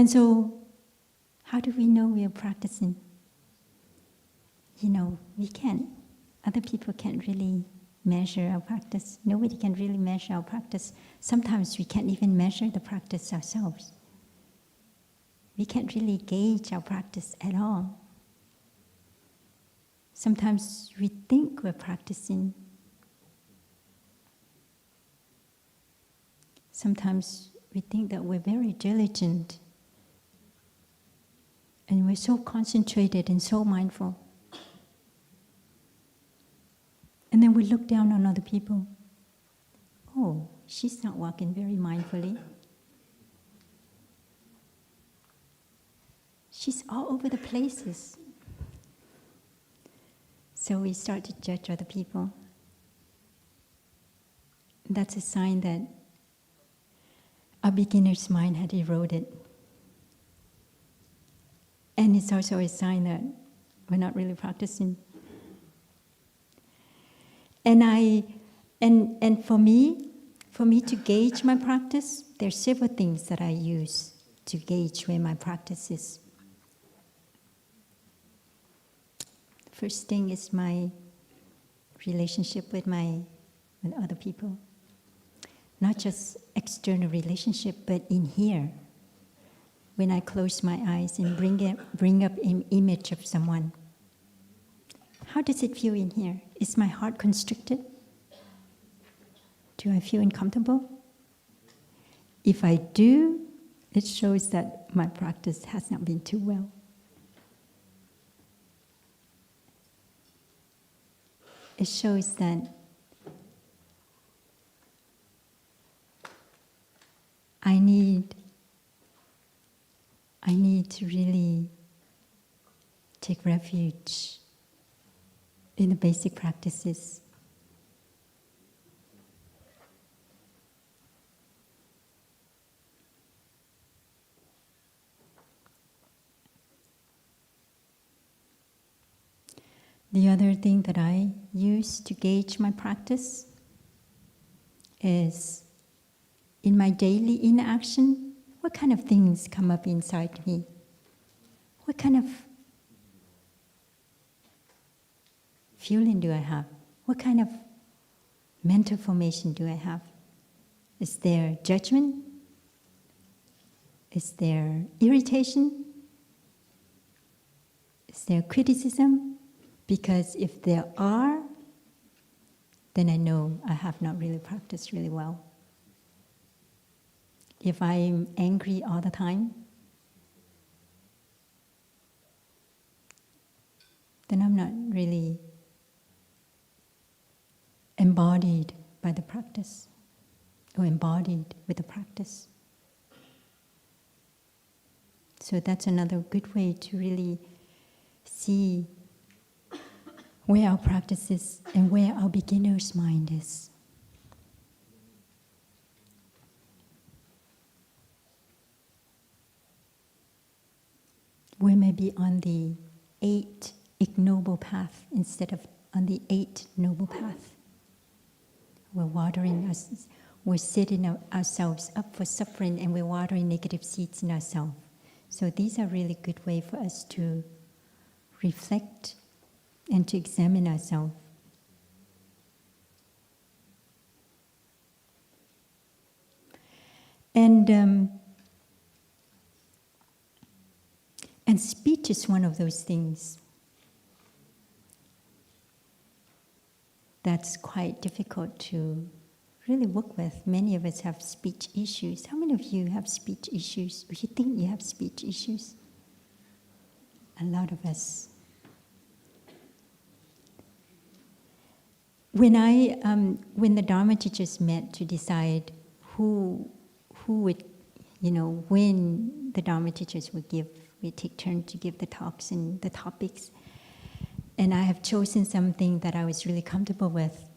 And so, how do we know we are practicing? We can't. Other people can't really measure our practice. Nobody can really measure our practice. Sometimes we can't even measure the practice ourselves. We can't really gauge our practice at all. Sometimes we think we're practicing. Sometimes we think that we're very diligent. And we're so concentrated and so mindful. And then we look down on other people. Oh, she's not walking very mindfully. She's all over the places. So we start to judge other people. That's a sign that our beginner's mind had eroded. And it's also a sign that we're not really practicing. And for me to gauge my practice, there are several things that I use to gauge where my practice is. First thing is my relationship with other people. Not just external relationship, but in here. When I close my eyes and bring up an image of someone. How does it feel in here? Is my heart constricted? Do I feel uncomfortable? If I do, it shows that my practice has not been too well. It shows that I need to really take refuge in the basic practices. The other thing that I use to gauge my practice is in my daily inaction, what kind of things come up inside me? What kind of feeling do I have? What kind of mental formation do I have? Is there judgment? Is there irritation? Is there criticism? Because if there are, then I know I have not really practiced really well. If I'm angry all the time, then I'm not really embodied by the practice, or embodied with the practice. So that's another good way to really see where our practice is and where our beginner's mind is. We may be on the 8 ignoble path instead of on the 8 noble path. We're watering us, we're setting ourselves up for suffering, and we're watering negative seeds in ourselves. So these are really good way for us to reflect and to examine ourselves. And speech is one of those things that's quite difficult to really work with. Many of us have speech issues. How many of you have speech issues? Or you think you have speech issues? A lot of us. When the Dharma teachers met to decide who would, when the Dharma teachers would take turn to give the talks and the topics, and I have chosen something that I was really comfortable with.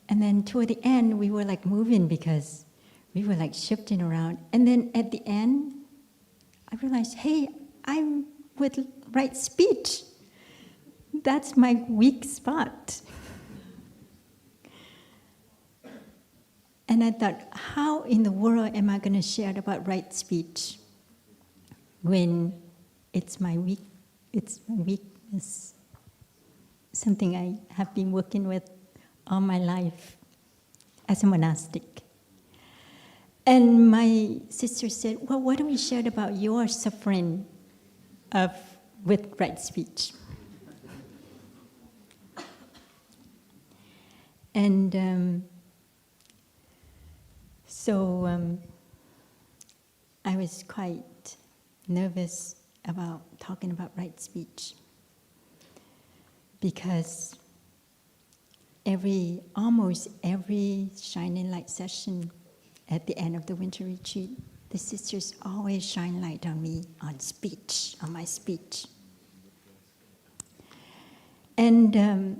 And then toward the end, we were like moving because we were like shifting around. And then at the end, I realized, hey, I would write speech. That's my weak spot. And I thought, how in the world am I going to share about right speech? when it's my weakness, something I have been working with all my life as a monastic. And my sister said, well, why don't we share about your suffering with right speech? And so I was quite nervous about talking about right speech, because almost every Shining Light session at the end of the winter retreat, the sisters always shine light on me, on speech, on my speech. And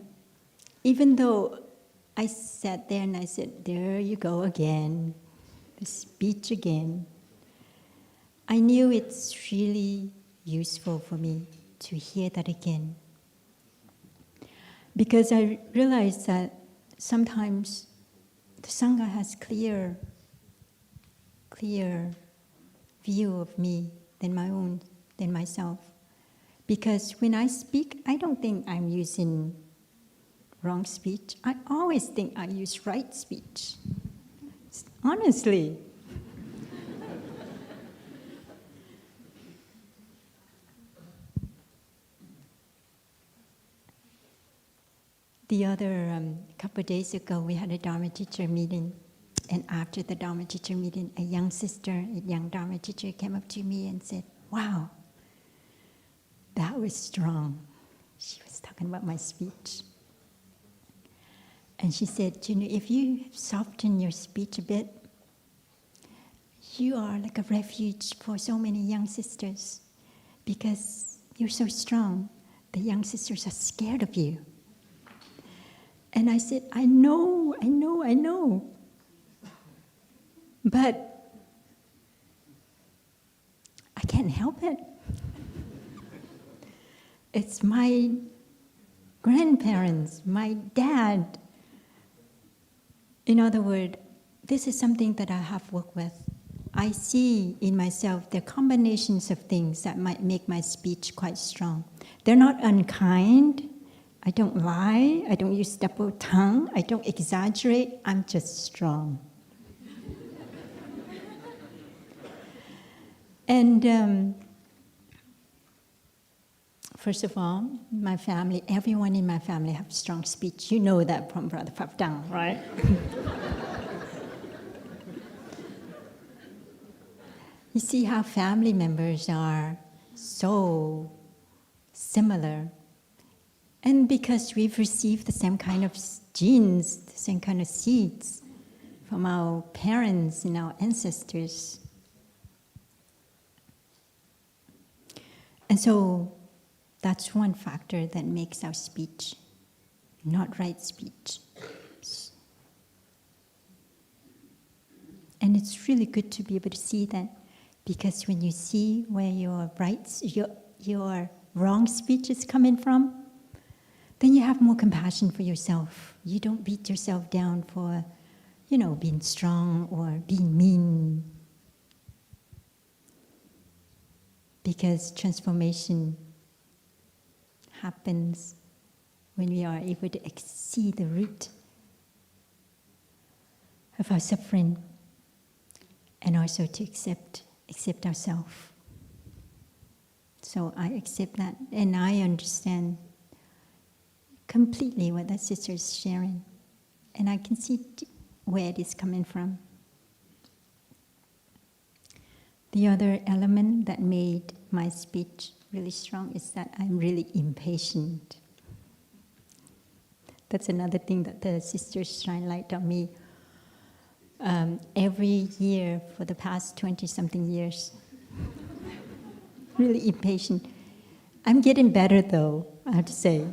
even though I sat there and I said, there you go again, the speech again, I knew it's really useful for me to hear that again. Because I realized that sometimes the Sangha has clear view of me than myself. Because when I speak, I don't think I'm using wrong speech. I always think I use right speech. Honestly. The other couple of days ago, we had a Dharma teacher meeting. And after the Dharma teacher meeting, a young Dharma teacher came up to me and said, wow, that was strong. She was talking about my speech. And she said, if you soften your speech a bit, you are like a refuge for so many young sisters. Because you're so strong, the young sisters are scared of you. And I said, I know. But I can't help it. It's my grandparents, my dad. In other words, this is something that I have worked with. I see in myself the combinations of things that might make my speech quite strong. They're not unkind. I don't lie. I don't use double tongue. I don't exaggerate. I'm just strong. And first of all, my family, everyone in my family have strong speech. You know that from Brother Papdang, right? You see how family members are so similar. And because we've received the same kind of genes, the same kind of seeds from our parents and our ancestors. And so that's one factor that makes our speech not right speech. And it's really good to be able to see that, because when you see where your your wrong speech is coming from, then you have more compassion for yourself. You don't beat yourself down for, being strong or being mean. Because transformation happens when we are able to see the root of our suffering, and also to accept ourselves. So I accept that, and I understand completely what that sister is sharing, and I can see where it is coming from. The other element that made my speech really strong is that I'm really impatient. That's another thing that the sisters shine light on me. Every year for the past 20-something years. Really impatient. I'm getting better though, I have to say.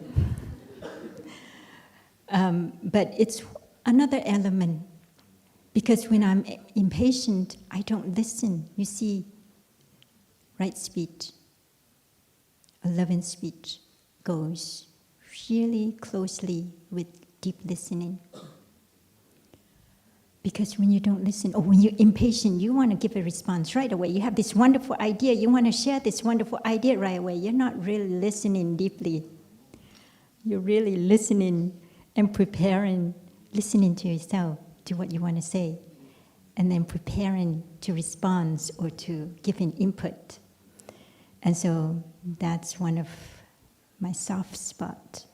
But it's another element. Because when I'm impatient, I don't listen. You see, right speech, a loving speech, goes really closely with deep listening. Because when you don't listen, or when you're impatient, you want to give a response right away. You have this wonderful idea, you want to share this wonderful idea right away. You're not really listening deeply. You're really listening and preparing, listening to yourself, to what you want to say, and then preparing to respond or to give an input. And so that's one of my soft spots.